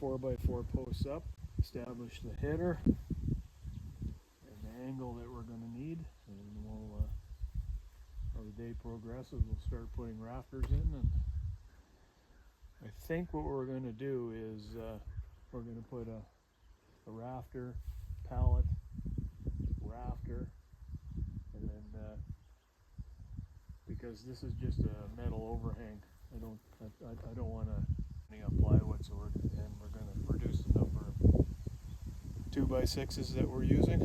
4x4 posts up, establish the header and the angle that we're going to need, and we'll, as the day progresses, we'll start putting rafters in. And I think what we're going to do is we're going to put a rafter, pallet, rafter, and then because this is just a metal overhang, I don't want to plywood, so we're going to reduce the number of 2x6s that we're using.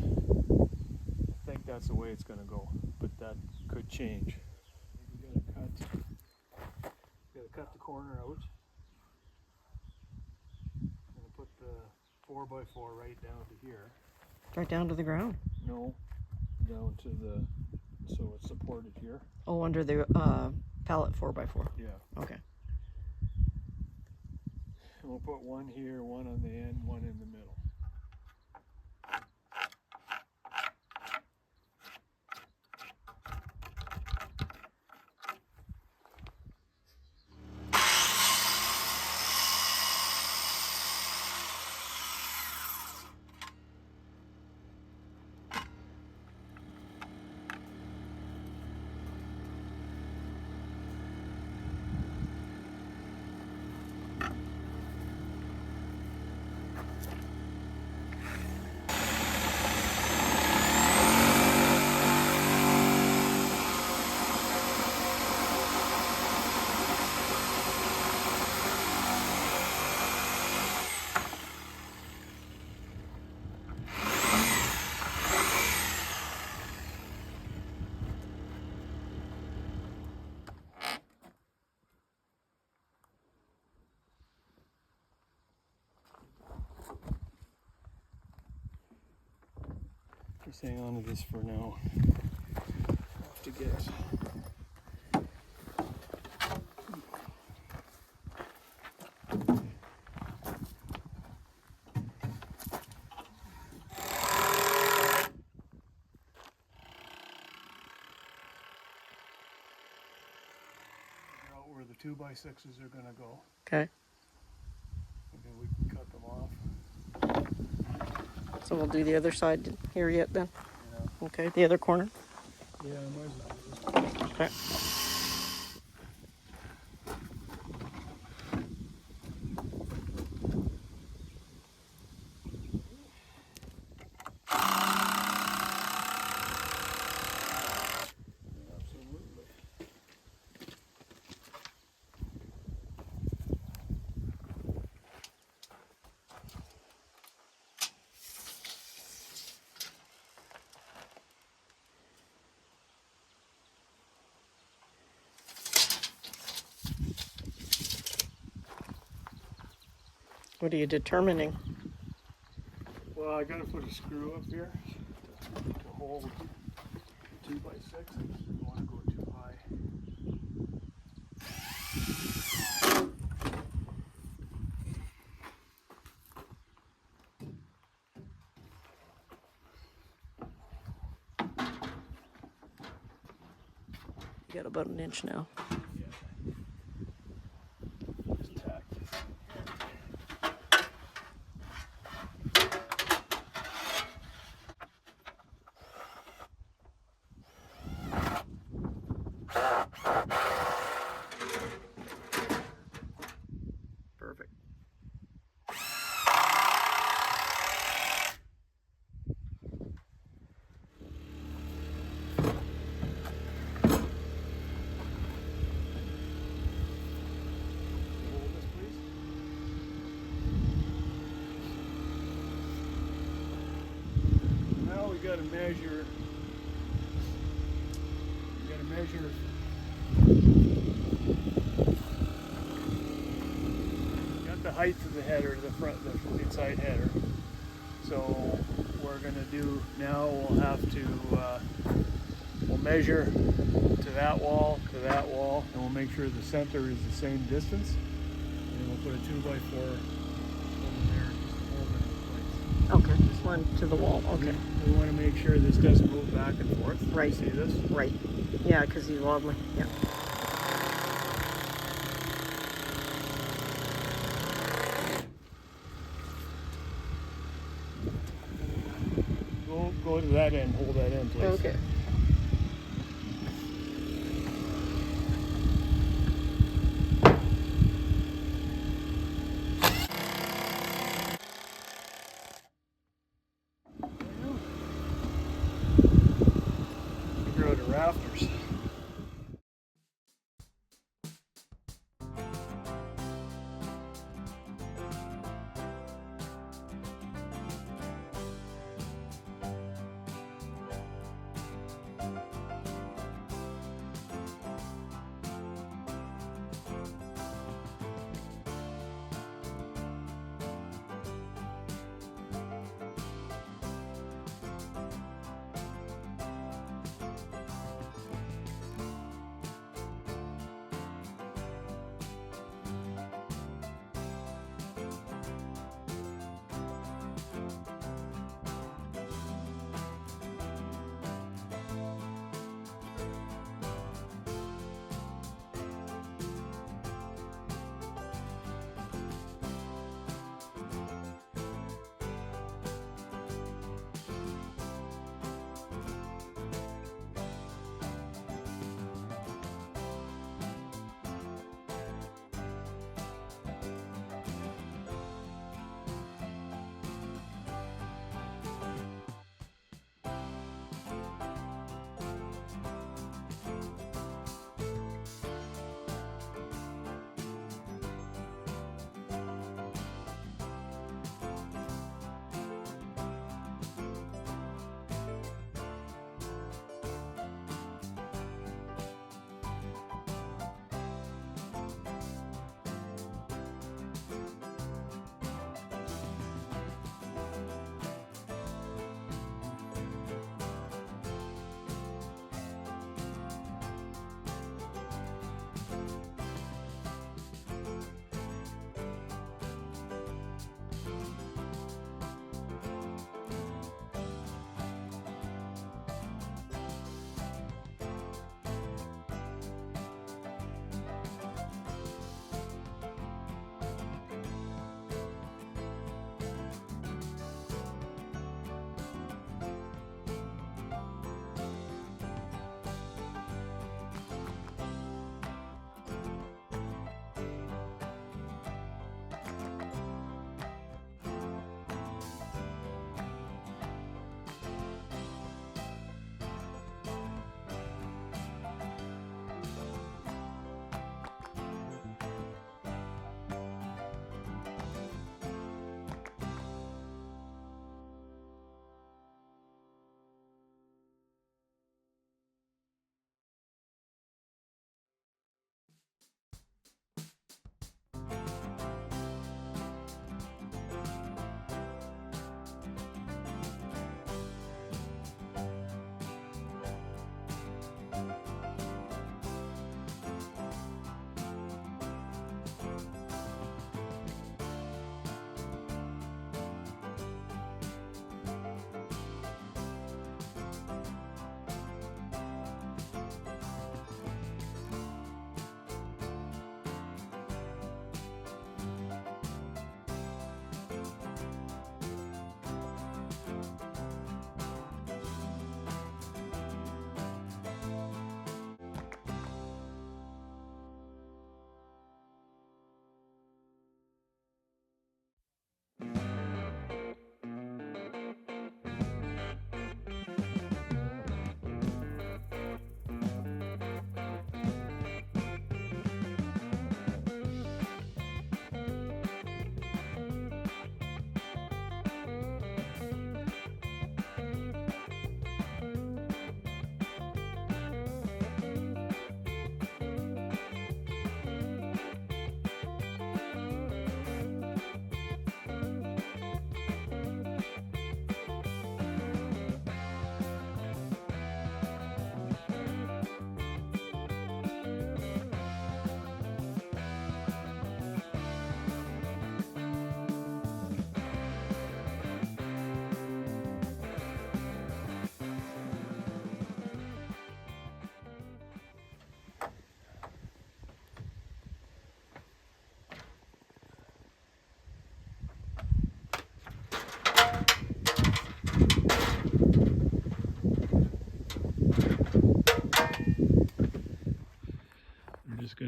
I think that's the way it's going to go, but that could change. You got to cut the corner out. I'm going to put the 4x4 right down to here. Right down to the ground? No, down to the, so it's supported here. Oh, under the pallet 4x4. Yeah. Okay. And we'll put one here, one on the end, one in the middle. Just hang on to this for now. I'll have to get out where the 2x6s are going to go. Okay. And then we can cut them off. So we'll do the other side here yet then? Yeah. Okay, the other corner? Yeah, I might as well. Okay. What are you determining? Well, I gotta put a screw up here to hold 2x6. I don't want to go too high. You got about an inch now. Just tack this in. Perfect. Hold this, please. Now we gotta measure. Got the height of the header, the inside header. So we're gonna do now. We'll have to we'll measure to that wall, and we'll make sure the center is the same distance. And we'll put a 2x4 over there just to hold it in place. Okay, this one to the wall. Okay. We want to make sure this doesn't move back and forth. Right. See this? Right. Yeah, because he's wobbly. Yeah. go to that end, hold that end, please. Okay. Grow to rafters.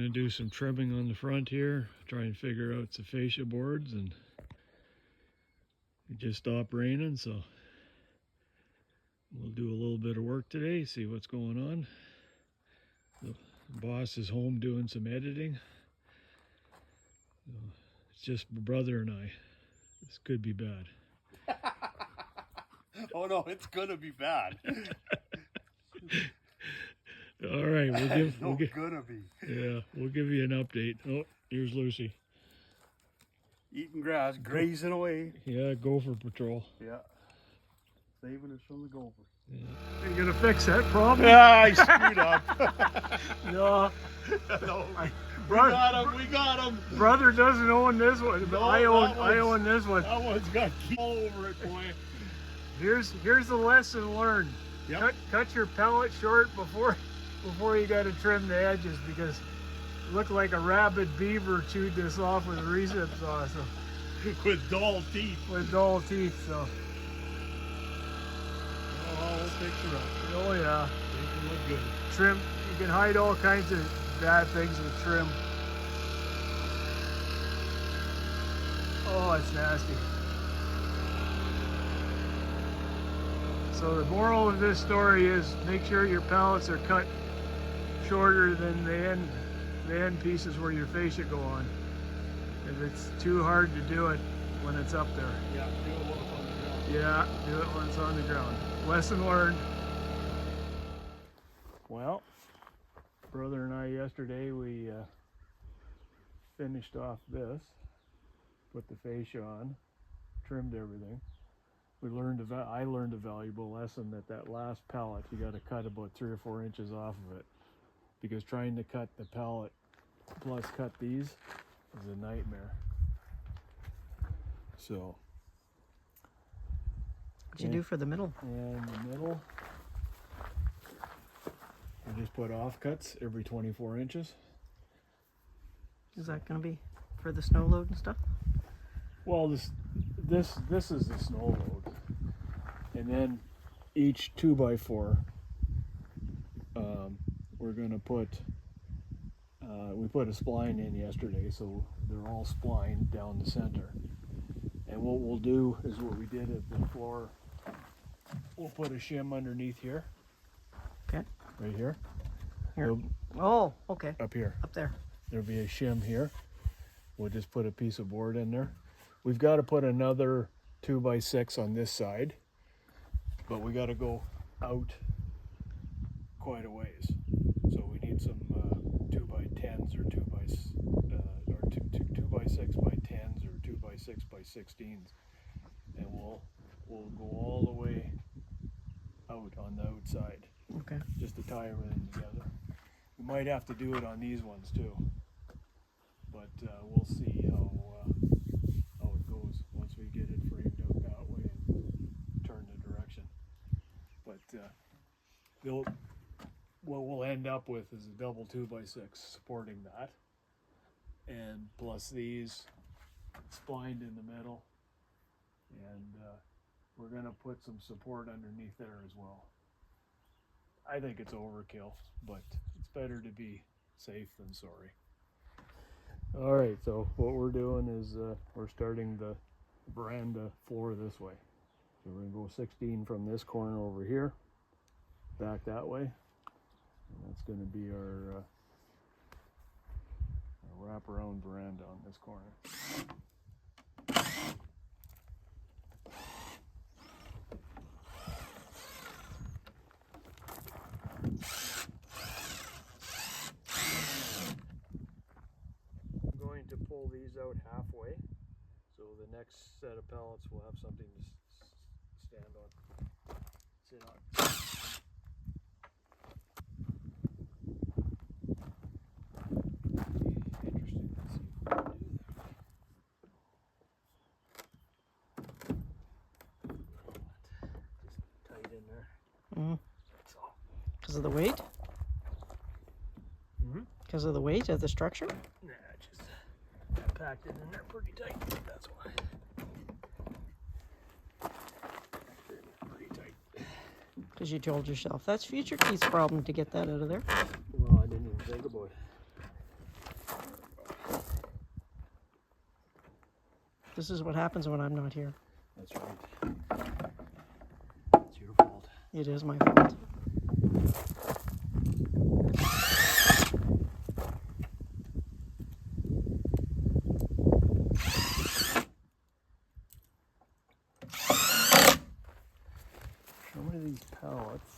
Gonna do some trimming on the front here, try and figure out some fascia boards, and it just stopped raining, so we'll do a little bit of work today, see what's going on. The boss is home doing some editing. So it's just my brother and I. This could be bad. Oh no, it's gonna be bad. All right, we'll Gonna be. yeah, we'll give you an update. Oh, here's Lucy. Eating grass, grazing away. Yeah, gopher patrol. Yeah. Saving us from the gophers. Yeah. You gonna fix that problem? Yeah, I screwed up. No. No, Brother, we got him. brother doesn't own this one, but No, I own that own this one. That one's got key all over it, boy. Here's the lesson learned. Yep. Cut your pellet short before you got to trim the edges, because it looked like a rabid beaver chewed this off with a recip saw, so With dull teeth. with dull teeth. So Oh, we'll fix it up. oh yeah, Make it look good. trim. You can hide all kinds of bad things with trim. Oh, it's nasty. So the moral of this story is make sure your pallets are cut shorter than the end pieces where your fascia go on. If it's too hard to do it when it's up there. Yeah, do it when it's on the ground. Yeah, do it when it's on the ground. Lesson learned. Well, brother and I yesterday, we finished off this, put the fascia on, trimmed everything. I learned a valuable lesson that last pallet, you got to cut about 3 or 4 inches off of it, because trying to cut the pallet plus cut these is a nightmare. So. What'd you do for the middle? And the middle, we just put offcuts every 24 inches. Is that gonna be for the snow load and stuff? Well, this is the snow load, and then each 2x4, we're gonna put. We put a spline in yesterday, so they're all splined down the center. And what we'll do is what we did at the floor. We'll put a shim underneath here. Okay. Right here. Here. Oh, okay. Up here. Up there. There'll be a shim here. We'll just put a piece of board in there. We've got to put another 2x6 on this side, but we got to go out quite a ways. So we need some 2x10s or 2x6 by 10s or 2x6 by 16s, and we'll go all the way out on the outside. Okay. Just to tie everything together. We might have to do it on these ones too, but we'll see how it goes once we get it framed out that way and turn the direction. But what we'll end up with is a double 2x6 supporting that, and plus these splined in the middle, and we're gonna put some support underneath there as well. I think it's overkill, but it's better to be safe than sorry. All right, so what we're doing is we're starting the veranda floor this way. So we're gonna go 16 from this corner over here, back that way, and that's gonna be our wraparound veranda on this corner. I'm going to pull these out halfway, so the next set of pallets will have something to stand on, sit on. Interesting to see what we do there. Just tight in there. Mm-hmm. That's all. Because of the weight? Mm-hmm. Because of the weight of the structure? Nah, just packed it in there pretty tight. That's why. Packed it in there pretty tight. Because you told yourself that's future Keith's problem to get that out of there. Well, I didn't even think about it. This is what happens when I'm not here. That's right. It's your fault. It is my fault. How many of these pallets?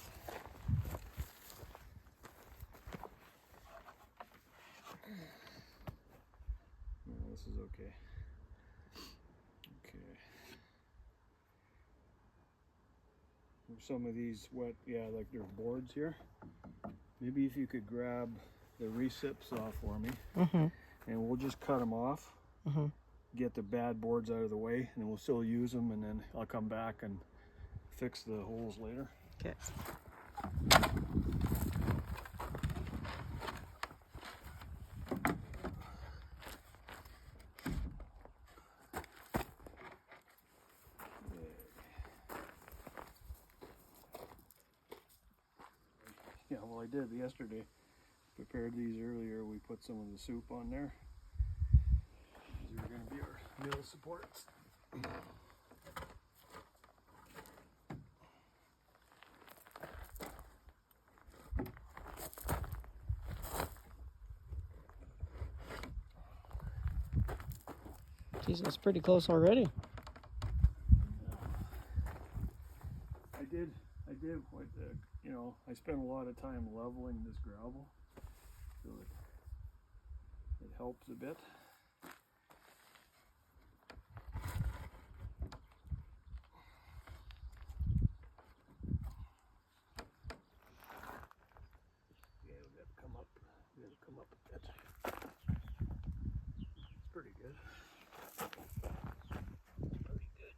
No, this is okay. Okay. There's some of these wet, yeah, like there's boards here. Maybe if you could grab the recips off for me, Mm-hmm. and we'll just cut them off. Mm-hmm. Get the bad boards out of the way, and we'll still use them, and then I'll come back and fix the holes later. Okay. Yeah, well, I did yesterday. Prepared these earlier. We put some of the soup on there. These are going to be our meal supports. Jeez, that's pretty close already. I did what, you know, I spent a lot of time leveling this gravel, so it helps a bit. Yeah, we got to come up. We got to come up a bit. It's pretty good. Pretty good.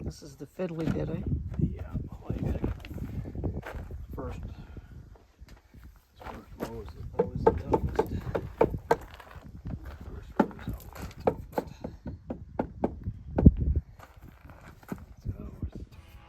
This is the fiddly bit, eh? Yeah, like first row is always the toughest. First row is always the toughest. It's always the toughest.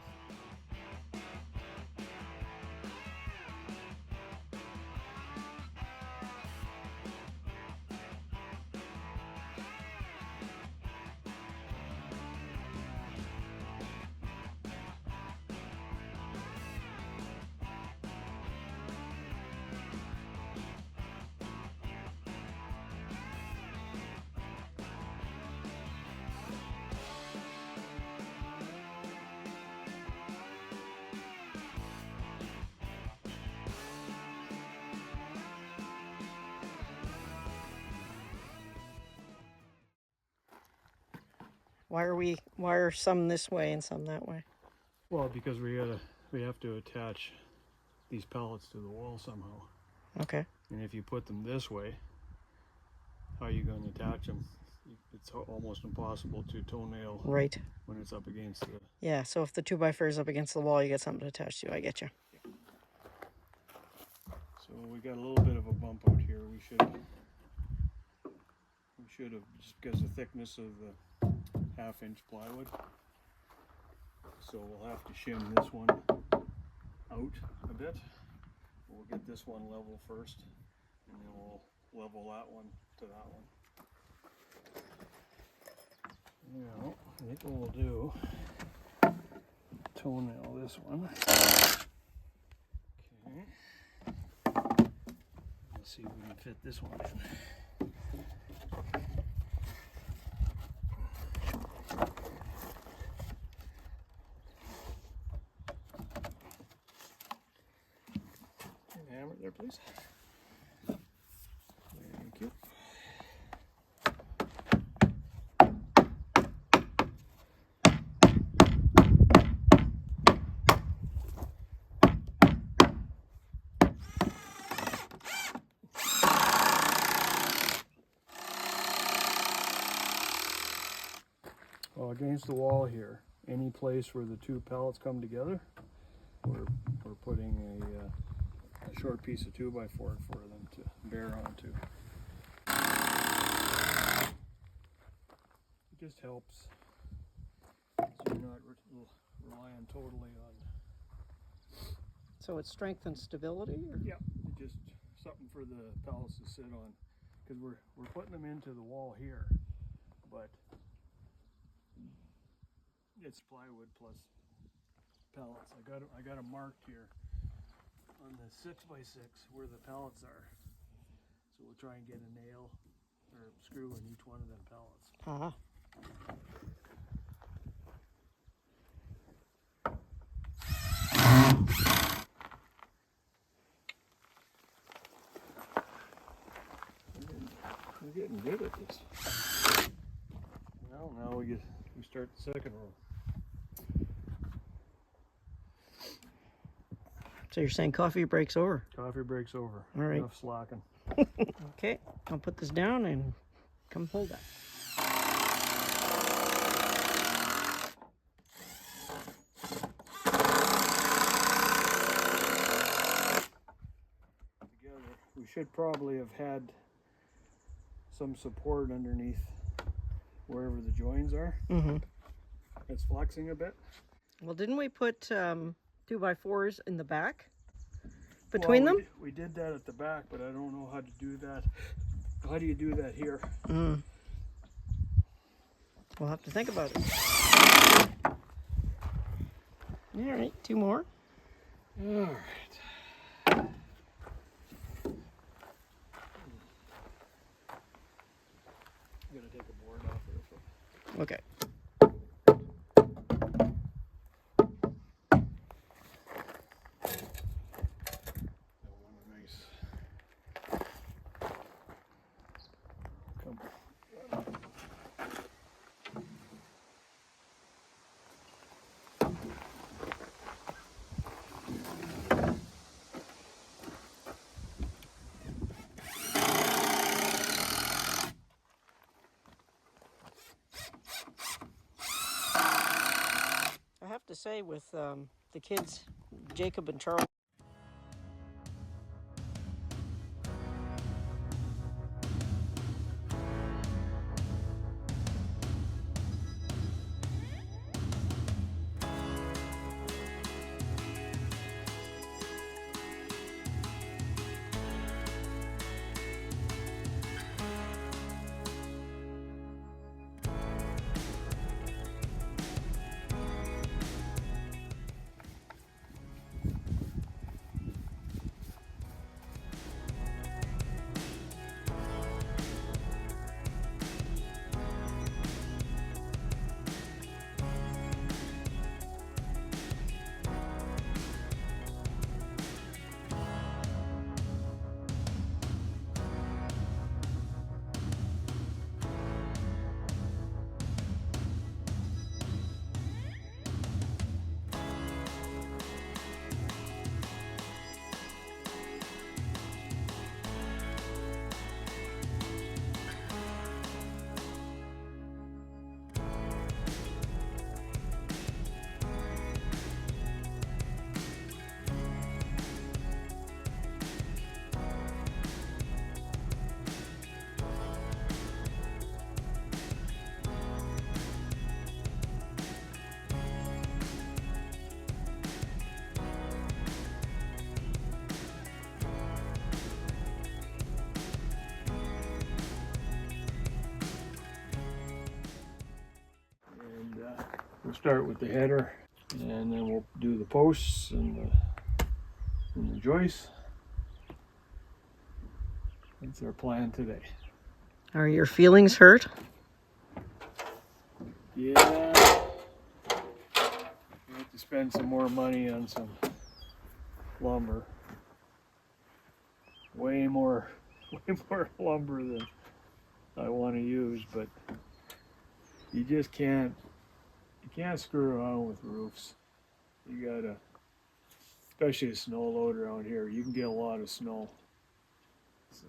Why are some this way and some that way? Well, because we have to attach these pallets to the wall somehow. Okay. And if you put them this way, how are you going to attach them? It's almost impossible to toenail Right. when it's up against the. Yeah, so if the 2x4 is up against the wall, you get something to attach to. I get you. So we got a little bit of a bump out here. We should have, just because of the thickness of the 1/2-inch plywood. So we'll have to shim this one out a bit. We'll get this one level first, and then we'll level that one to that one. Now, I think what we'll do, toenail this one. Okay. Let's see if we can fit this one in. Hammer there, please. Thank you. Well, against the wall here, any place where the two pallets come together, we're putting a short piece of 2x4 for them to bear onto. just helps. So you're not relying totally on. So it's strength and stability? Or? Yeah, just something for the pallets to sit on, because we're putting them into the wall here, but it's plywood plus pallets. I got them marked here on the 6x6 where the pallets are. So we'll try and get a nail or screw in each one of them pallets. Ah. We're getting good at this. Well, now we start the second row. So you're saying coffee breaks over? Coffee breaks over. All right. Enough slacking. Okay, I'll put this down and come hold that. Together. We should probably have had some support underneath wherever the joins are. Mm-hmm. It's flexing a bit. Well, didn't we put 2x4s in the back between them? We did that at the back, but I don't know how to do that. How do you do that here? Mm. We'll have to think about it. All right, 2 more. All right. I'm gonna take a board off here. So. Okay. I have to say, with the kids, Jacob and Charles. We'll start with the header, and then we'll do the posts and the joists. That's our plan today. Are your feelings hurt? Yeah, we have to spend some more money on some lumber. Way more lumber than I want to use, but you just can't. You can't screw around with roofs. You gotta, especially a snow load around here. You can get a lot of snow. So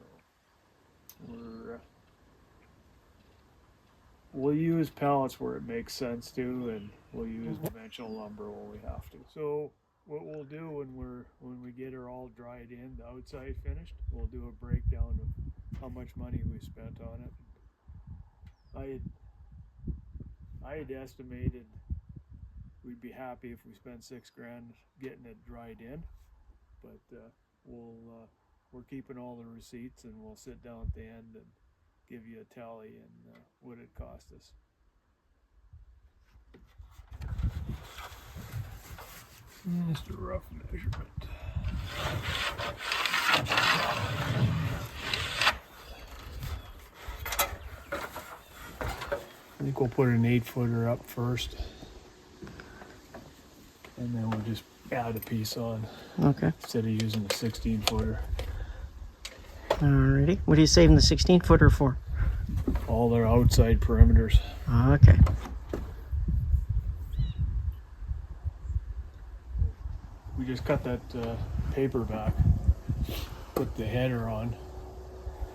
we'll use pallets where it makes sense to, and we'll use conventional lumber when we have to. So what we'll do when we get her all dried in, the outside finished, we'll do a breakdown of how much money we spent on it. I had estimated we'd be happy if we spent $6,000 getting it dried in, but we're keeping all the receipts, and we'll sit down at the end and give you a tally and what it cost us. Just a rough measurement. I think we'll put an 8-footer up first, and then we'll just add a piece on Okay. instead of using a 16-footer. Alrighty. What are you saving the 16-footer for? All their outside perimeters. Okay. We just cut that paper back, put the header on.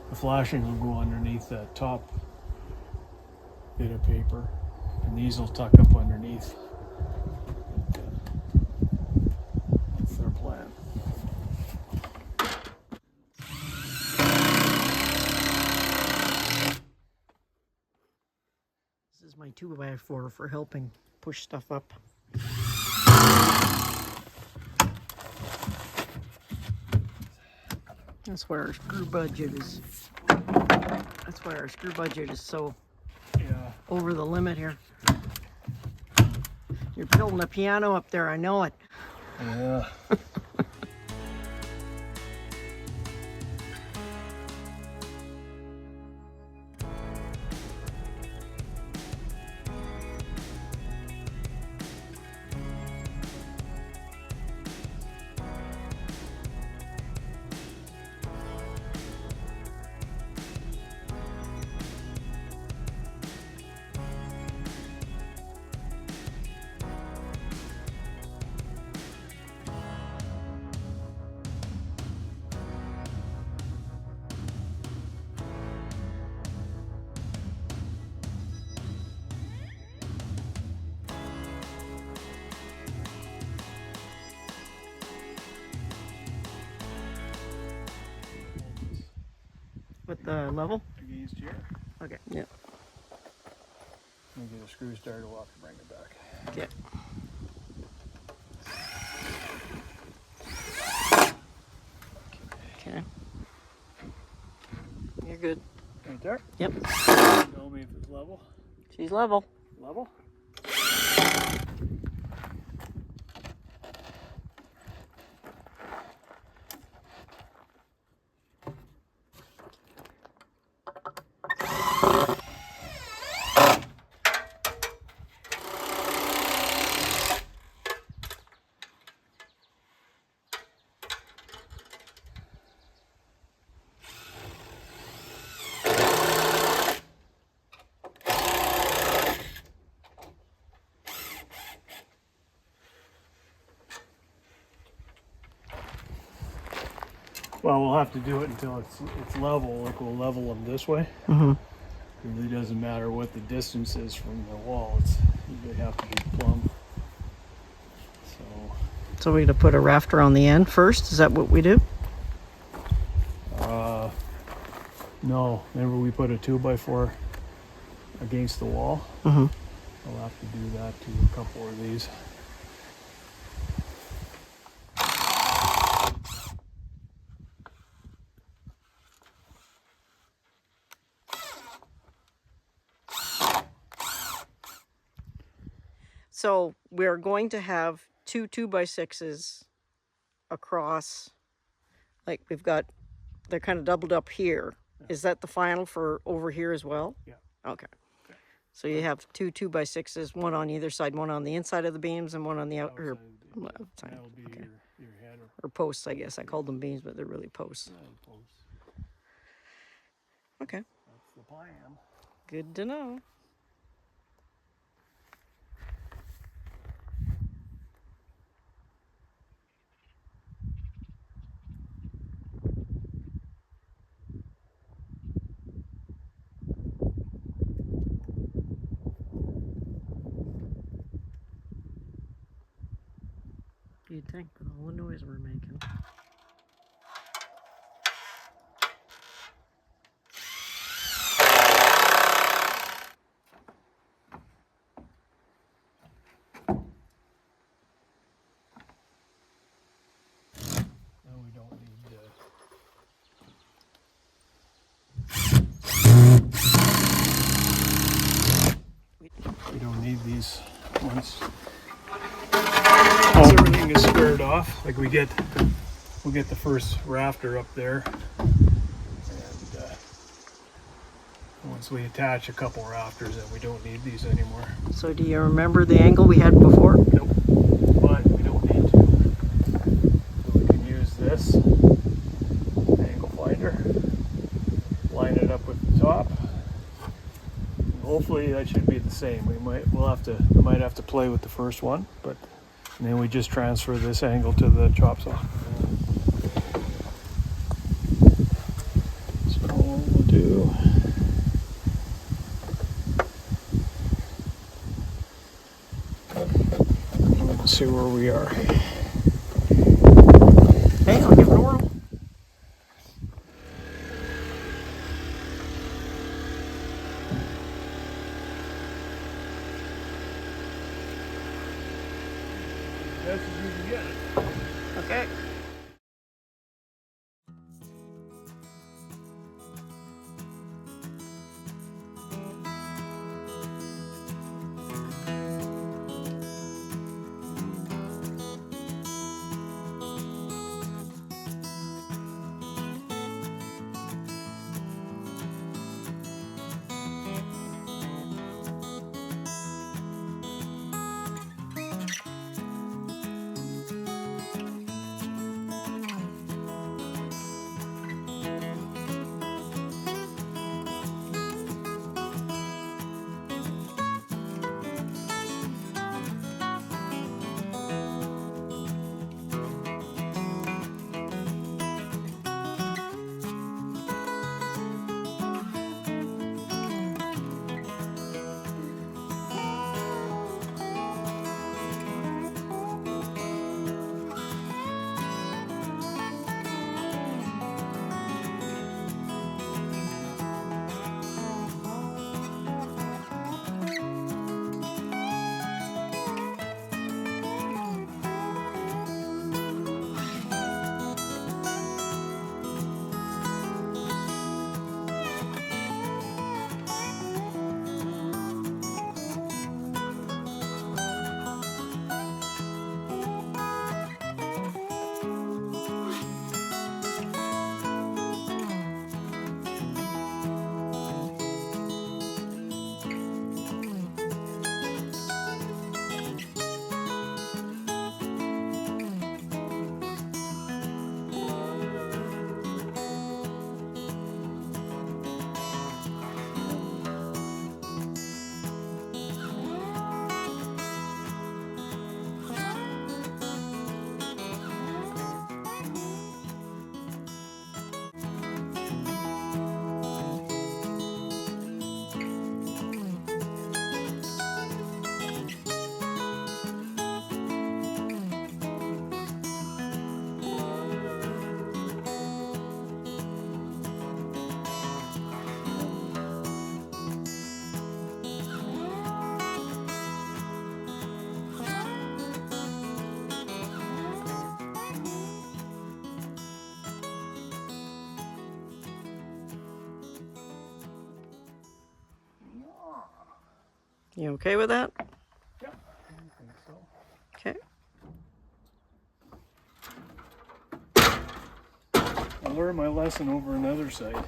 The flashing will go underneath that top bit of paper, and these will tuck up underneath. That's their plan. This is my 2x4 for helping push stuff up. That's why our screw budget is. That's why our screw budget is so Yeah. over the limit here. You're building a piano up there, I know it. Yeah. With the level? Against here. Okay. Yeah. Let me get a screw starter off and bring it back. Okay. Okay. You're good. Right there. Yep. Tell me if it's level. She's level. Level. Well, we'll have to do it until it's level. Like we'll level them this way. Mm-hmm. It really doesn't matter what the distance is from the wall. They have to be plumb. So we're gonna put a rafter on the end first. Is that what we do? No. Remember we put a 2x4 against the wall. Mm-hmm. I'll have to do that to a couple of these. So we're going to have two 2x6s across. Like we've got, they're kind of doubled up here. Yeah. Is that the final for over here as well? Yeah. Okay. So you have two 2x6s, one on either side, one on the inside of the beams and one on the outer Outside, that'll be okay. your header. Or posts, I guess. I called them beams, but they're really posts. Posts. Okay. That's the plan. Good to know. You'd think with all the noise we're making. off. Like we'll get the first rafter up there, and once we attach a couple rafters, then we don't need these anymore. So do you remember the angle we had before? Nope, but we don't need to. So we can use this angle finder, line it up with the top. And hopefully that should be the same. We might have to play with the first one, but and then we just transfer this angle to the chop saw. So what we'll do. We'll see where we are. Okay, I'll give it a whirl. Best as you can get it. Okay. You okay with that? Yeah, I think so. Okay. I learned my lesson over another site.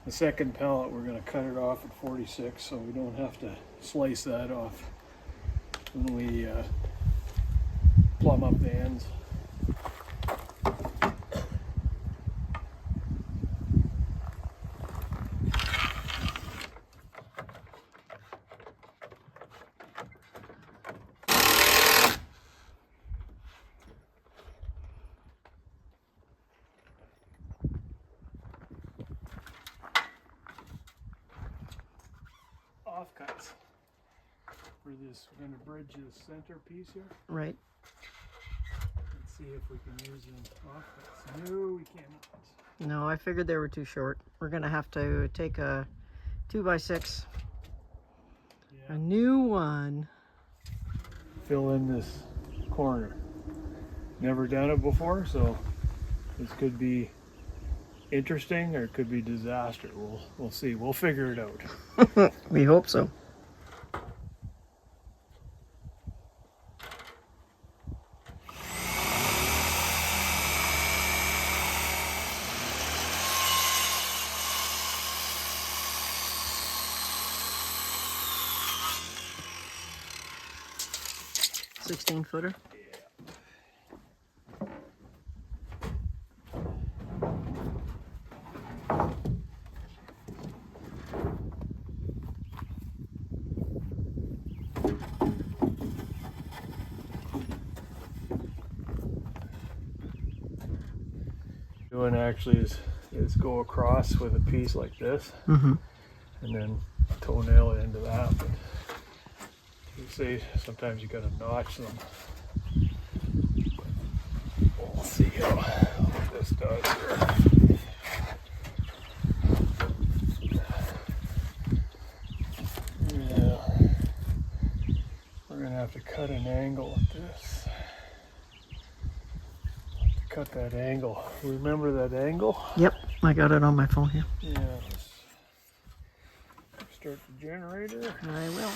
The second pallet, we're going to cut it off at 46, so we don't have to slice that off when we plumb up the ends. Offcuts for this. We're going to bridge this center piece here. Right. Let's see if we can use them offcuts. No, we cannot. No, I figured they were too short. We're gonna have to take a 2x6, Yeah. a new one. Fill in this corner. Never done it before, so this could be interesting or it could be disaster. We'll see. We'll figure it out. We hope so. 16-footer. Doing actually is go across with a piece like this, Mm-hmm. and then toenail it into that. But you see, sometimes you gotta notch them. We'll see what this does here. Yeah, we're gonna have to cut an angle with this. Cut that angle. Remember that angle? Yep, I got it on my phone here. Yeah. Let's start the generator. I will.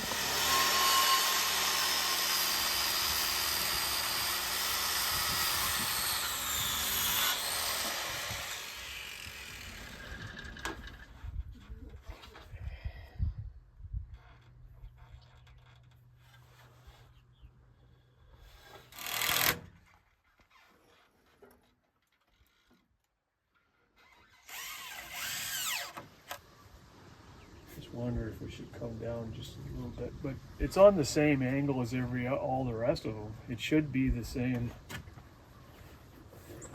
Just wonder if we should come down just a little bit, but it's on the same angle as all the rest of them. It should be the same.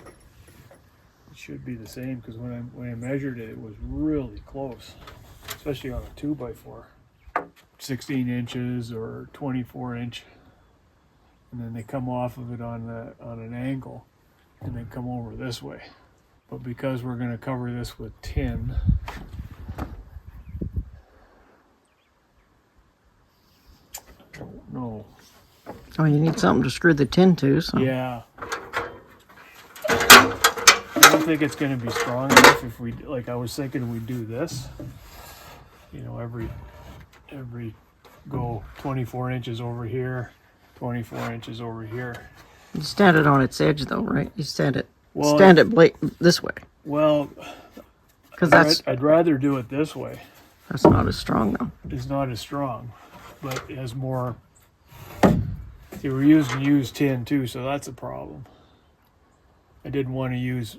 It should be the same because when I measured it, it was really close, especially on a 2x4, 16 inches or 24 inch, and then they come off of it on an angle, and then come over this way. But because we're going to cover this with tin. No. Oh, you need something to screw the tin to, so. Yeah. I don't think it's going to be strong enough if we, like I was thinking we'd do this. You know, every go 24 inches over here, 24 inches over here. You stand it on its edge, though, right? You stand it this way, Well, because I'd rather do it this way. that's not as strong, though. It's not as strong, but it has more. See, we're using used tin too, so that's a problem. I didn't want to use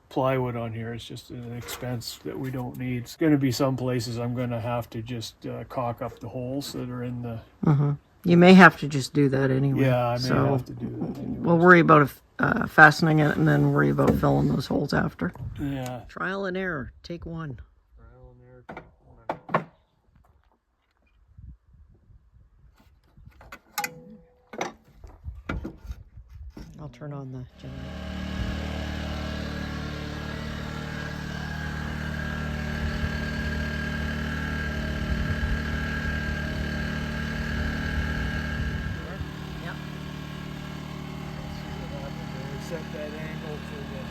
plywood on here. It's just an expense that we don't need. It's going to be some places I'm going to have to just caulk up the holes that are in the. Mm-hmm. You may have to just do that anyway. Yeah, I may so have to do that anyway. we'll worry about fastening it and then worry about filling those holes after. Yeah. Trial and error. Take one. Trial and error. I'll turn on the generator. Yep. Let's see what happens when we set that angle to the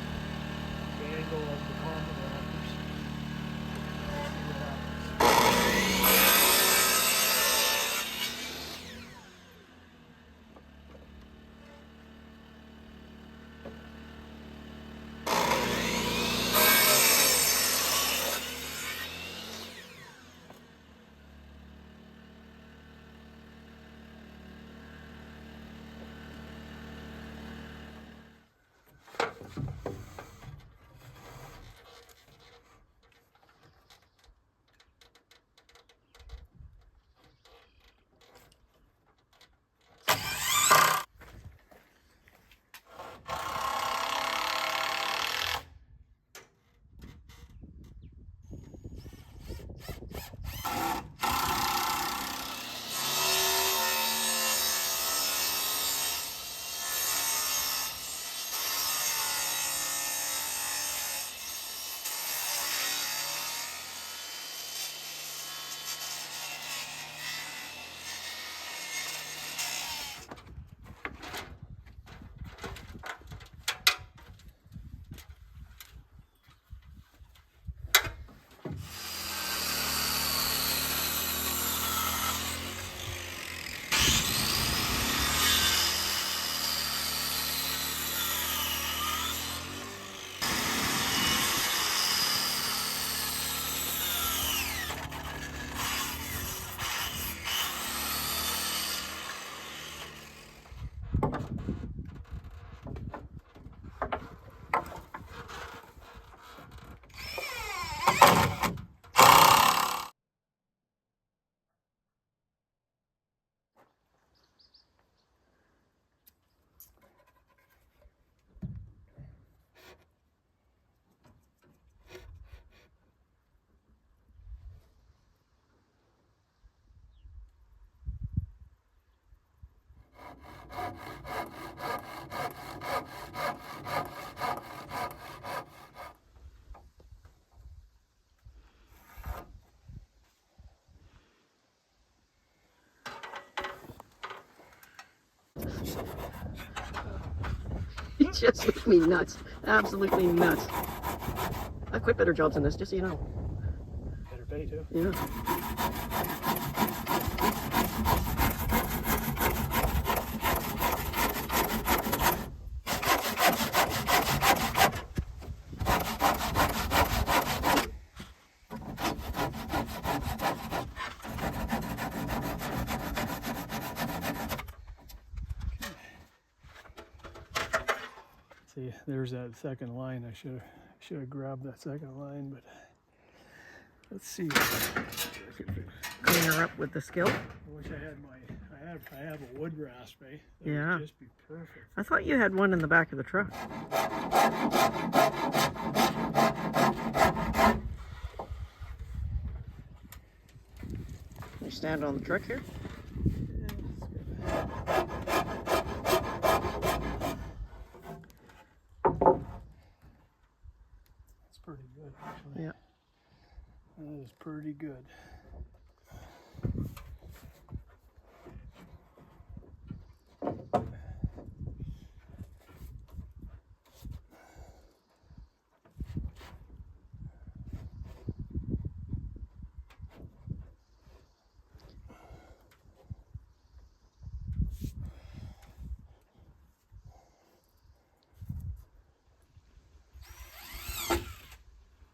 angle of the common rafters. Let's see what happens. You just make me nuts. Absolutely nuts. I quit better jobs than this, just so you know. Better pay too. Yeah. See, there's that second line. I should have grabbed that second line, but let's see. Clean her up with the skill. I wish I had I have a wood rasp, eh? That Yeah. would just be perfect. I thought you had one in the back of the truck. Can you stand on the truck here? That's pretty good, actually. Yeah. That is pretty good.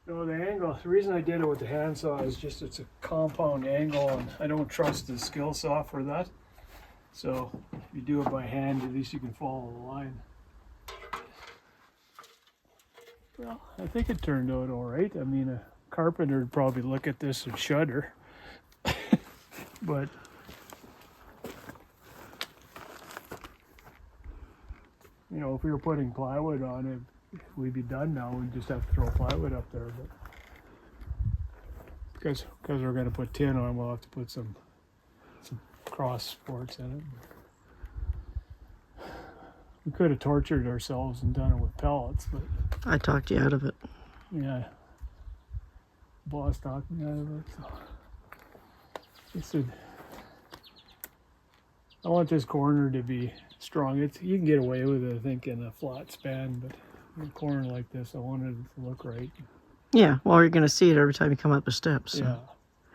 No, the angle, the reason I did it with the handsaw is just it's a compound angle and I don't trust the skill saw for that. So if you do it by hand, at least you can follow the line. Well, I think it turned out all right. I mean, a carpenter would probably look at this and shudder. But you know, if we were putting plywood on it, we'd be done now. We'd just have to throw plywood up there. But because we're going to put tin on, we'll have to put some cross supports in it. We could have tortured ourselves and done it with pellets, but I talked you out of it. yeah, boss talked me out of it. So he said, I want this corner to be strong. You can get away with it, I think, in a flat span, but in a corner like this, I wanted it to look right. Yeah, well, you're going to see it every time you come up the steps. So.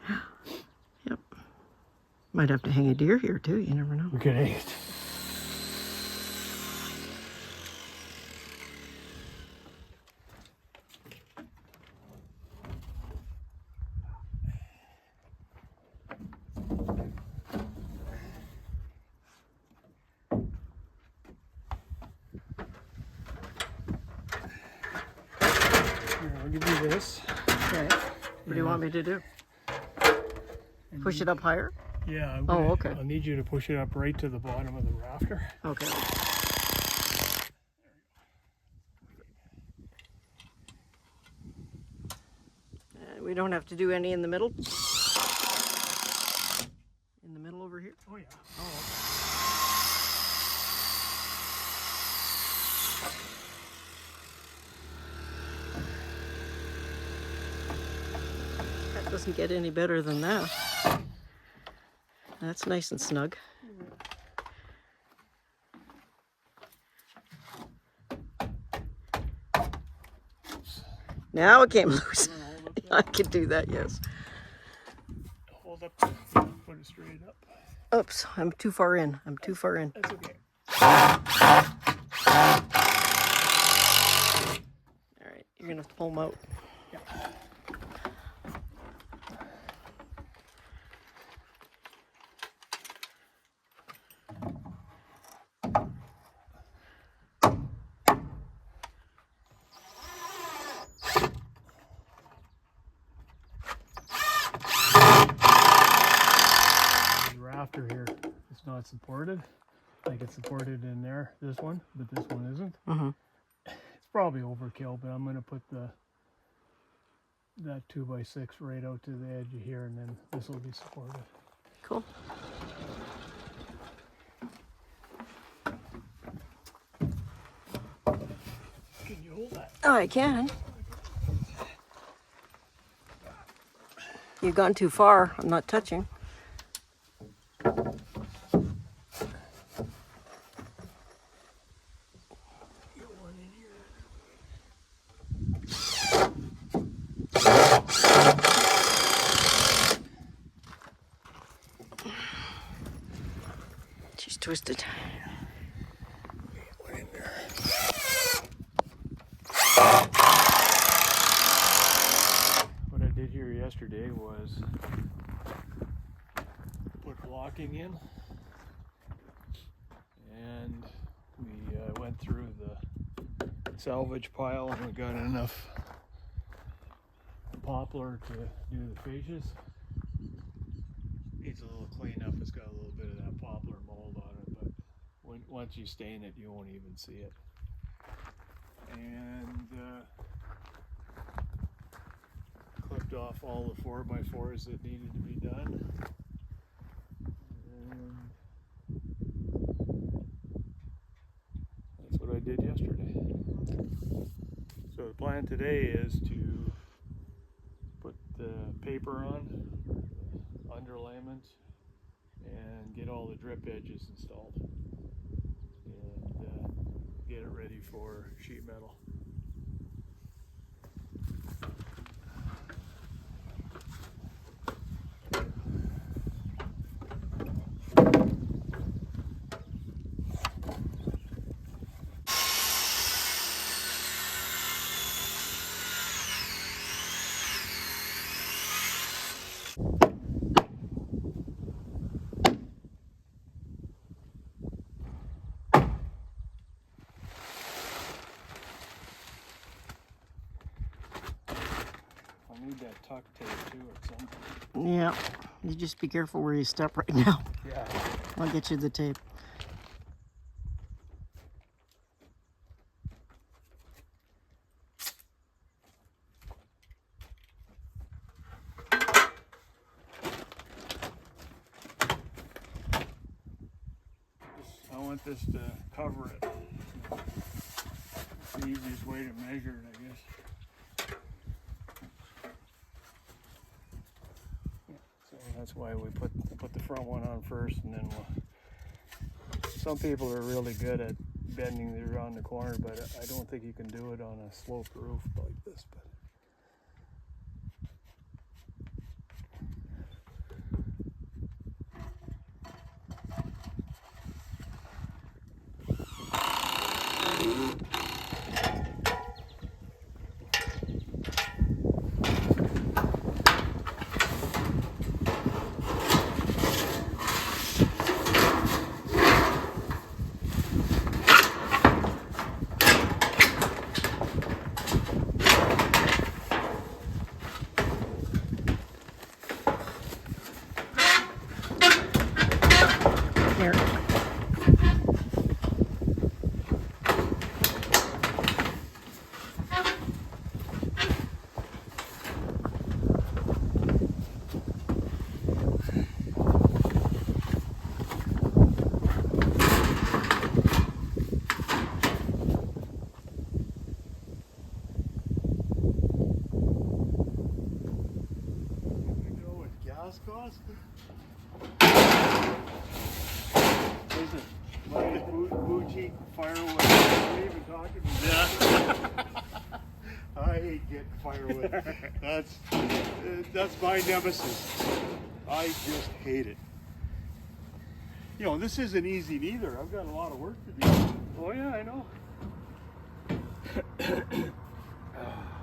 Yeah. Yep. Might have to hang a deer here, too. You never know. We could eat. I'll give you this. Okay. What do you want me to do? Push it up higher? Yeah. Okay. I'll need you to push it up right to the bottom of the rafter. Okay. We don't have to do any in the middle? In the middle over here? Oh, yeah. That doesn't get any better than that. That's nice and snug. Now it came loose. I could do that, yes. Hold up. Put it straight up. Oops, I'm too far in. I'm too far in. That's okay. All right, you're gonna have to pull them out. Yeah. Rafter here, it's not supported. Like it's supported in there, this one, but this one isn't. It's probably overkill, but I'm going to put that 2x6 right out to the edge of here, and then this will be supported. Cool. Can you hold that? Oh, I can. You've gone too far. I'm not touching. twisted. Went in there. What I did here yesterday was put blocking in, and we went through the salvage pile and we got enough poplar to do the fascias. Needs a little cleanup. It's got a little bit of that poplar mold on it, but once you stain it, you won't even see it. And clipped off all the 4x4s that needed to be done. And that's what I did yesterday. So the plan today is to put the paper on, underlayment, and get all the drip edges installed, and get it ready for sheet metal. I need that tuck tape too at some point. Yeah, you just be careful where you step right now. Yeah. I'll get you the tape. I want this to cover it. It's the easiest way to measure it, I guess. So that's why we put the front one on first, and then we'll. Some people are really good at bending it around the corner, but I don't think you can do it on a sloped roof like this. But Here. we go with gas costs. Listen, my boutique firewood. What are you even talking about? I hate getting firewood. That's my nemesis. I just hate it. You know, this isn't easy neither. I've got a lot of work to do. Oh yeah, I know.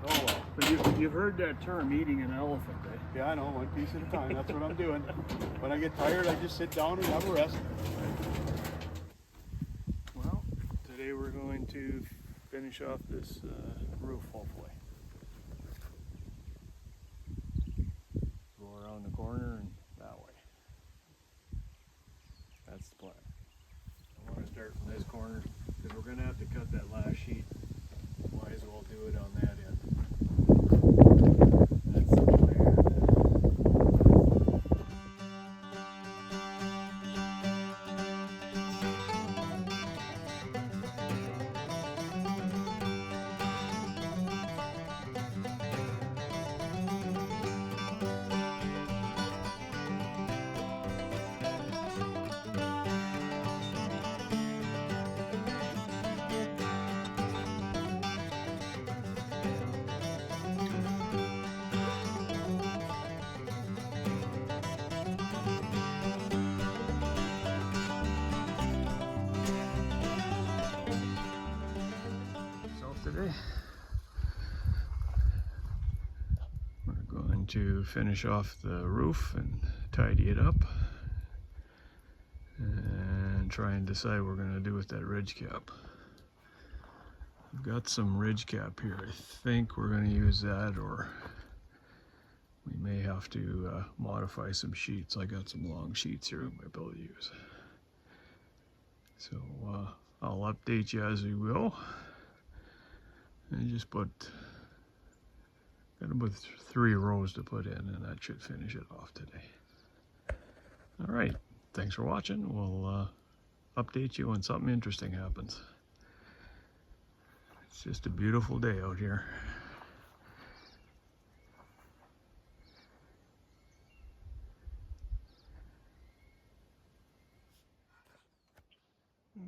Oh well. But you've heard that term, eating an elephant, eh? Yeah, I know, one piece at a time. That's what I'm doing. When I get tired, I just sit down and have a rest. Well, today we're going to finish off this roof, hopefully. Go around the corner and that way. That's the plan. I want to start from this corner because we're going to have to cut that last sheet. Might as well do it on that end. That's the plan. to finish off the roof and tidy it up and try and decide what we're going to do with that ridge cap. I've got some ridge cap here. I think we're going to use that, or we may have to modify some sheets. I got some long sheets here we might be able to use. So I'll update you as we will. And just got about 3 rows to put in, and that should finish it off today. All right, thanks for watching. We'll update you when something interesting happens. It's just a beautiful day out here.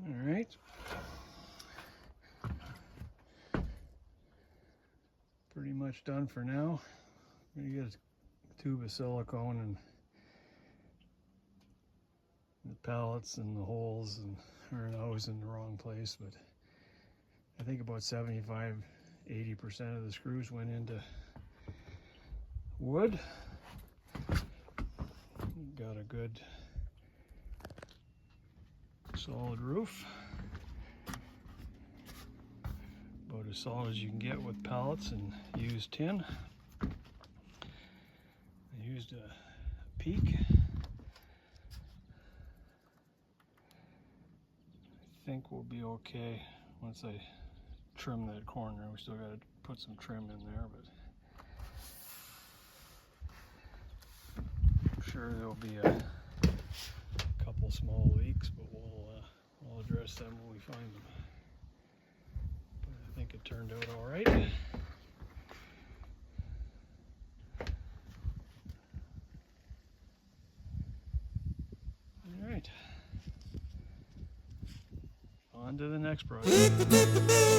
All right. Pretty much done for now. I'm gonna get a tube of silicone and the pallets and the holes, and I was in the wrong place, but I think about 75–80% of the screws went into wood. Got a good solid roof. About as solid as you can get with pallets and used tin. I used a peak. I think we'll be okay once I trim that corner. We still got to put some trim in there, but I'm sure there'll be a couple small leaks, but we'll address them when we find them. But I think it turned out all right. All right. On to the next project.